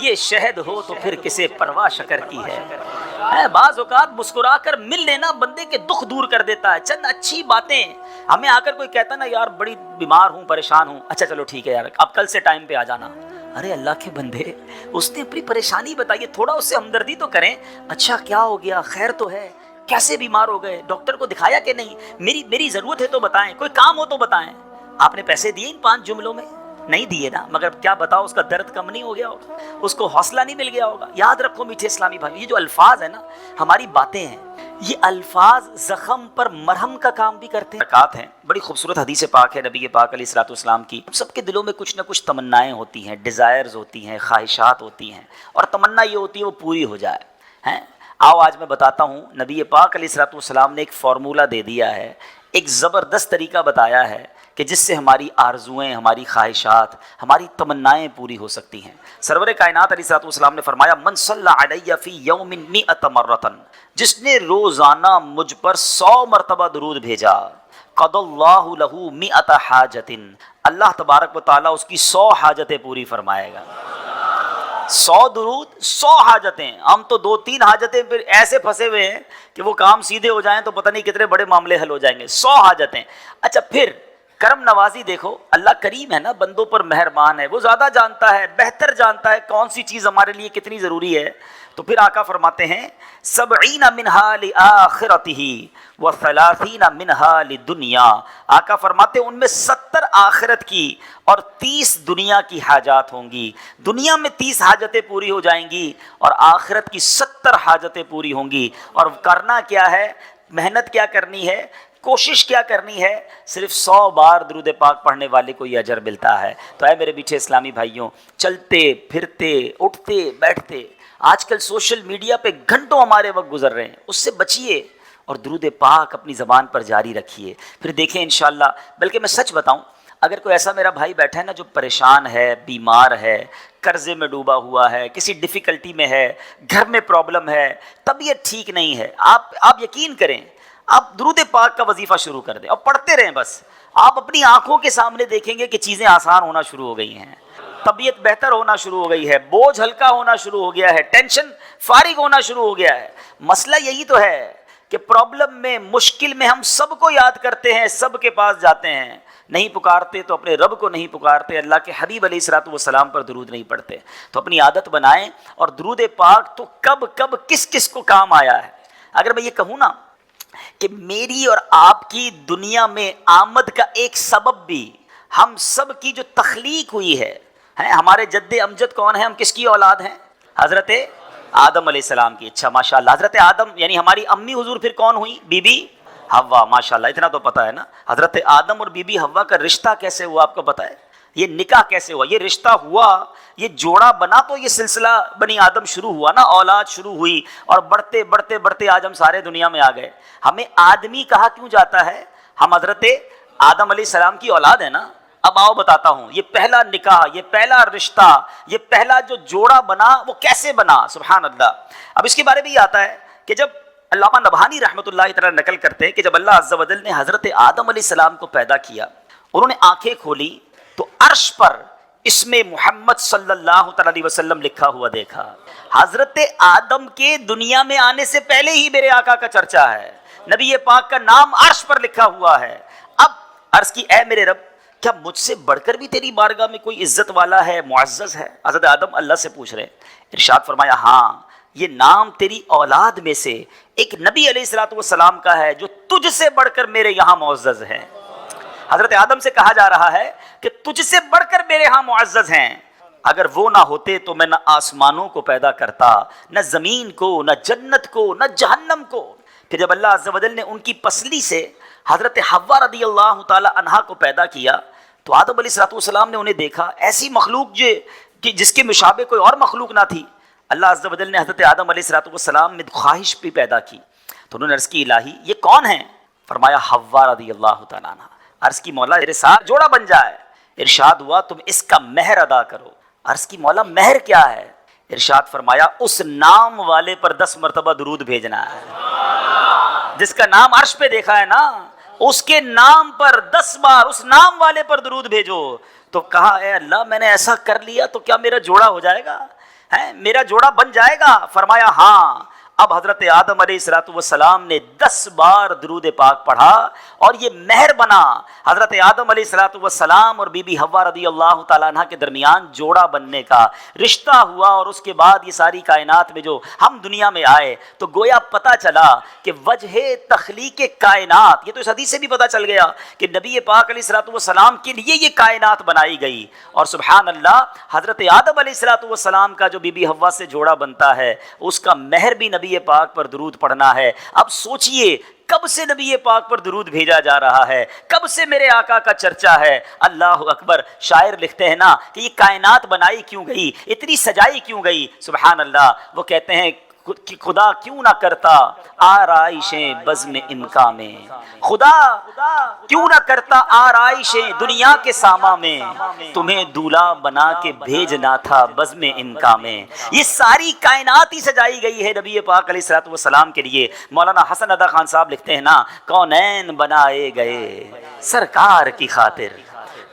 یہ شہد ہو تو پھر کسے پرواہ شکر کی ہے. بعض اوقات مسکرا کر مل لینا بندے کے دکھ دور کر دیتا ہے. چند اچھی باتیں. ہمیں آ کر کوئی کہتا نا یار بڑی بیمار ہوں، پریشان ہوں، اچھا چلو ٹھیک ہے یار اب کل سے ٹائم پہ آ جانا. ارے اللہ کے بندے، اس نے اپنی پریشانی بتائی، تھوڑا اس سے ہمدردی تو کریں. اچھا کیا ہو گیا، خیر تو ہے، کیسے بیمار ہو گئے، ڈاکٹر کو دکھایا کہ نہیں، میری ضرورت ہے تو بتائیں، کوئی کام ہو تو بتائیں. آپ نے پیسے دیے ان 5 جملوں میں؟ نہیں دیے نا، مگر کیا بتاؤ اس کا درد کم نہیں ہو گیا ہوگا، اس کو حوصلہ نہیں مل گیا ہوگا. یاد رکھو میٹھے اسلامی بھائی، یہ جو الفاظ ہیں نا، ہماری باتیں ہیں، یہ الفاظ زخم پر مرہم کا کام بھی کرتے ہیں. برکات ہیں. بڑی خوبصورت حدیث پاک ہے نبی پاک علیہ الصلوۃ والسلام کی. سب کے دلوں میں کچھ نہ کچھ تمنائیں ہوتی ہیں، ڈیزائرز ہوتی ہیں، خواہشات ہوتی ہیں، اور تمنا یہ ہوتی ہے وہ پوری ہو جائے. آؤ آج میں بتاتا ہوں، نبی پاک علیہ الصلوۃ والسلام نے ایک فارمولہ دے دیا ہے، ایک زبردست طریقہ بتایا ہے کہ جس سے ہماری آرزوئیں، ہماری خواہشات، ہماری تمنائیں پوری ہو سکتی ہیں. سرور کائنات علیہ الصلوۃ والسلام نے فرمایا من صلی علی فی یوم 100 مرۃ، جس نے روزانہ مجھ پر 100 مرتبہ درود بھیجا، قضى اللہ لہ 100 حاجۃ، اللہ تبارک و تعالیٰ اس کی 100 حاجتیں پوری فرمائے گا. 100 درود 100 حاجتیں. ہم تو 2-3 حاجتیں پھر ایسے پھنسے ہوئے ہیں کہ وہ کام سیدھے ہو جائیں تو پتہ نہیں کتنے بڑے معاملے حل ہو جائیں گے. 100 حاجتیں. اچھا پھر کرم نوازی دیکھو، اللہ کریم ہے نا، بندوں پر مہربان ہے، وہ زیادہ جانتا ہے، بہتر جانتا ہے کون سی چیز ہمارے لیے کتنی ضروری ہے. تو پھر آقا فرماتے ہیں 70 منہا لآخرتہ و30 منہا لدنیا. آقا فرماتے ہیں ان میں 70 آخرت کی اور 30 دنیا کی حاجات ہوں گی. دنیا میں 30 حاجتیں پوری ہو جائیں گی اور آخرت کی 70 حاجتیں پوری ہوں گی. اور کرنا کیا ہے، محنت کیا کرنی ہے، کوشش کیا کرنی ہے، صرف 100 بار درود پاک پڑھنے والے کو یہ اجر ملتا ہے. تو اے میرے میٹھے اسلامی بھائیوں، چلتے پھرتے اٹھتے بیٹھتے آج کل سوشل میڈیا پہ گھنٹوں ہمارے وقت گزر رہے ہیں، اس سے بچیے اور درود پاک اپنی زبان پر جاری رکھیے. پھر دیکھیں انشاءاللہ. بلکہ میں سچ بتاؤں، اگر کوئی ایسا میرا بھائی بیٹھا ہے نا جو پریشان ہے، بیمار ہے، قرضے میں ڈوبا ہوا ہے، کسی ڈیفیکلٹی میں ہے، گھر میں پرابلم ہے، طبیعت ٹھیک نہیں ہے، آپ یقین کریں، آپ درود پاک کا وظیفہ شروع کر دیں اور پڑھتے رہیں. بس آپ اپنی آنکھوں کے سامنے دیکھیں گے کہ چیزیں آسان ہونا شروع ہو گئی ہیں، طبیعت بہتر ہونا شروع ہو گئی ہے، بوجھ ہلکا ہونا شروع ہو گیا ہے، ٹینشن فارغ ہونا شروع ہو گیا ہے. مسئلہ یہی تو ہے کہ پرابلم میں، مشکل میں ہم سب کو یاد کرتے ہیں، سب کے پاس جاتے ہیں، نہیں پکارتے تو اپنے رب کو نہیں پکارتے، اللہ کے حبیب علیہ الصلوۃ والسلام پر درود نہیں پڑھتے. تو اپنی عادت بنائیں. اور درود پاک تو کب کب کس کس کو کام آیا ہے. اگر میں یہ کہوں نا کہ میری اور آپ کی دنیا میں آمد کا ایک سبب بھی ہم سب کی جو تخلیق ہوئی ہے، ہمارے جد امجد کون ہیں، ہم کس کی اولاد ہیں؟ حضرت آدم علیہ السلام کی. اچھا ماشاءاللہ، حضرت آدم یعنی ہماری امی حضور پھر کون ہوئی؟ بی بی حوا. ماشاءاللہ اتنا تو پتہ ہے نا. حضرت آدم اور بی بی حوا کا رشتہ کیسے ہوا آپ کو پتہ ہے؟ یہ نکاح کیسے ہوا، یہ رشتہ ہوا، یہ جوڑا بنا تو یہ سلسلہ بنی آدم شروع ہوا نا، اولاد شروع ہوئی. اور بڑھتے بڑھتے بڑھتے آج ہم سارے دنیا میں آ گئے. ہمیں آدمی کہا کیوں جاتا ہے؟ ہم حضرت آدم علیہ السلام کی اولاد ہے نا. اب آؤ بتاتا ہوں، یہ پہلا نکاح، یہ پہلا رشتہ، یہ پہلا جو جوڑا بنا وہ کیسے بنا. سبحان اللہ. اب اس کے بارے میں یہ آتا ہے کہ جب علامہ نبہانی رحمۃ اللہ تعالی نقل کرتے ہیں کہ جب اللہ عز و جل نے حضرت آدم علیہ السلام کو پیدا کیا، انہوں نے آنکھیں کھولی تو عرش پر اسم محمد صلی اللہ تعالی علیہ وسلم لکھا ہوا دیکھا. حضرت آدم کے دنیا میں آنے سے پہلے ہی میرے آقا کا چرچا ہے، نبی پاک کا نام عرش پر لکھا ہوا ہے. اب عرض کی اے میرے رب، کیا مجھ سے بڑھ کر بھی تیری بارگاہ میں کوئی عزت والا ہے، معزز ہے؟ حضرت آدم اللہ سے پوچھ رہے. ارشاد فرمایا ہاں، یہ نام تیری اولاد میں سے ایک نبی علیہ الصلوۃ والسلام کا ہے جو تجھ سے بڑھ کر میرے یہاں معزز ہے. حضرت آدم سے کہا جا رہا ہے کہ تجھ سے بڑھ کر میرے ہاں معزز ہیں، اگر وہ نہ ہوتے تو میں نہ آسمانوں کو پیدا کرتا، نہ زمین کو، نہ جنت کو، نہ جہنم کو۔ پھر جب اللہ عز و جل نے ان کی پسلی سے حضرت حوا رضی اللہ تعالی عنہا کو پیدا کیا تو آدم علیہ الصلوۃ والسلام نے انہیں دیکھا، ایسی مخلوق جس کے مشابہ کوئی اور مخلوق نہ تھی۔ اللہ عز و جل نے حضرت آدم علیہ الصلوۃ والسلام میں خواہش بھی پیدا کی، تو انہوں نے عرض کی الہی یہ کون ہیں؟ فرمایا حوا رضی اللہ تعالیٰ عنہ۔ عرض کی مولا میرے ساتھ جوڑا بن جائے، ارشاد ہوا تم اس کا مہر ادا کرو۔ عرض کی مولا مہر کیا ہے؟ ارشاد فرمایا اس نام والے پر 10 مرتبہ درود بھیجنا ہے، جس کا نام عرش پہ دیکھا ہے نا، اس کے نام پر 10 بار اس نام والے پر درود بھیجو۔ تو کہا اے اللہ میں نے ایسا کر لیا تو کیا میرا جوڑا ہو جائے گا؟ میرا جوڑا بن جائے گا؟ فرمایا ہاں۔ اب حضرت آدم علیہ الصلوۃ والسلام نے 10 بار درود پاک پڑھا اور یہ مہر بنا، حضرت آدم علیہ الصلوۃ والسلام اور بی بی حوا رضی اللہ تعالیٰ عنہ کے درمیان جوڑا بننے کا رشتہ ہوا۔ اور اس کے بعد یہ ساری کائنات میں جو ہم دنیا میں آئے تو گویا پتہ چلا کہ وجہ تخلیق کائنات، یہ تو اس حدیث سے بھی پتہ چل گیا کہ نبی پاک علیہ الصلوۃ والسلام کے لیے یہ کائنات بنائی گئی۔ اور سبحان اللہ حضرت آدم علیہ الصلوۃ والسلام کا جو بی بی حوا سے جوڑا بنتا ہے اس کا مہر بھی نبی پاک پر درود پڑھنا ہے۔ اب سوچئے کب سے نبی پاک پر درود بھیجا جا رہا ہے، کب سے میرے آقا کا چرچا ہے۔ اللہ اکبر۔ شاعر لکھتے ہیں نا کہ یہ کائنات بنائی کیوں گئی، اتنی سجائی کیوں گئی، سبحان اللہ۔ وہ کہتے ہیں کہ خدا کیوں نہ کرتا آرائشیں بزم امکا میں، خدا کیوں نہ کرتا آرائشیں دنیا کے ساما میں، تمہیں دولہا بنا کے بھیجنا تھا بزم امکا میں۔ یہ ساری کائنات ہی سجائی گئی ہے نبی پاک علیہ الصلوۃ والسلام کے لیے۔ مولانا حسن ادا خان صاحب لکھتے ہیں نا کونین بنائے گئے سرکار کی خاطر،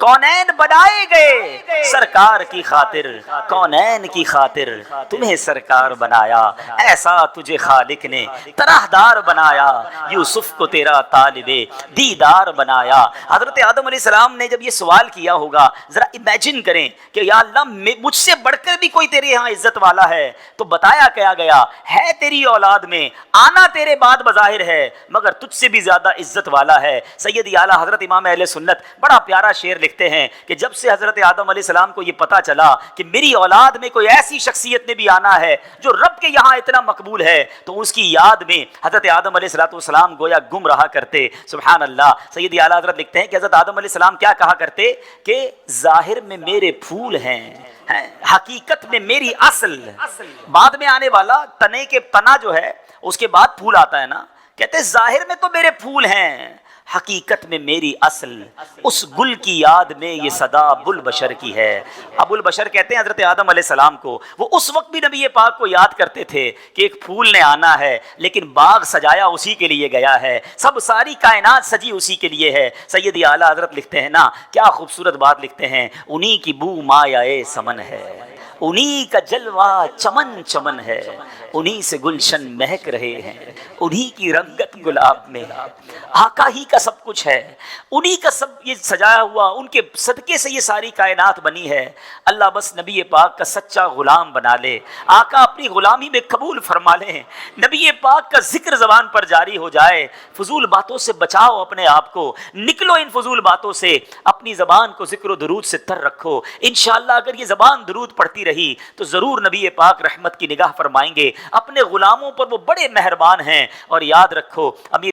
کونین بنائے گئے سرکار کی خاطر، کونین کی خاطر تمہیں سرکار بنایا، ایسا تجھے خالق نے طرح دار بنایا، یوسف کو تیرا طالب دیدار بنایا۔ حضرت آدم علیہ السلام نے جب یہ سوال کیا ہوگا، ذرا امیجن کریں کہ یا اللہ مجھ سے بڑھ کر بھی کوئی تیرے یہاں عزت والا ہے، تو بتایا کیا گیا ہے تیری اولاد میں، آنا تیرے بعد بظاہر ہے مگر تجھ سے بھی زیادہ عزت والا ہے۔ سیدی اعلیٰ حضرت امام اہل سنت بڑا پیارا شعر لکھتے ہیں کہ جب سے حضرت آدم علیہ السلام کو یہ پتا چلا کہ میری اولاد میں کوئی ایسی شخصیت نے بھی آنا ہے جو رب کے یہاں اتنا مقبول ہے، تو اس کی یاد میں حضرت آدم علیہ السلام گویا گم رہا کرتے۔ سبحان اللہ۔ سیدی اعلیٰ حضرت لکھتے ہیں کہ حضرت آدم علیہ السلام کیا کہا کرتے کہ ظاہر میں میرے پھول ہیں، حقیقت میں میری اصل۔ بعد میں آنے والا تنے کے تنا جو ہے اس کے بعد پھول آتا ہے نا، کہتے ظاہر میں تو میرے پھول ہیں، حقیقت میں میری اصل، اس گل کی یاد میں یہ صدا ابو البشر کی ہے۔ ابو البشر کہتے ہیں حضرت آدم علیہ السلام کو، وہ اس وقت بھی نبی پاک کو یاد کرتے تھے کہ ایک پھول نے آنا ہے لیکن باغ سجایا اسی کے لیے گیا ہے، سب ساری کائنات سجی اسی کے لیے ہے۔ سیدی اعلیٰ حضرت لکھتے ہیں نا کیا خوبصورت بات لکھتے ہیں، انہی کی بو مایہ سمن ہے، انہی کا جلوہ چمن چمن ہے، انہی سے گلشن مہک رہے ہیں، انہی کی رنگت گلاب میں، آقا ہی کا سب کچھ ہے، انہی کا سب یہ سجایا ہوا، ان کے صدقے سے یہ ساری کائنات بنی ہے۔ اللہ بس نبی پاک کا سچا غلام بنا لے، آقا اپنی غلامی میں قبول فرما لیں، نبی پاک کا ذکر زبان پر جاری ہو جائے۔ فضول باتوں سے بچاؤ اپنے آپ کو، نکلو ان فضول باتوں سے، اپنی زبان کو ذکر و درود سے تر رکھو۔ انشاءاللہ اگر یہ زبان درود پڑھتی رہی تو ضرور نبی پاک رحمت کی نگاہ فرمائیں گے۔ اپنے غلاموں پر وہ بڑے مہربان ہیں، اور یاد رکھو امیر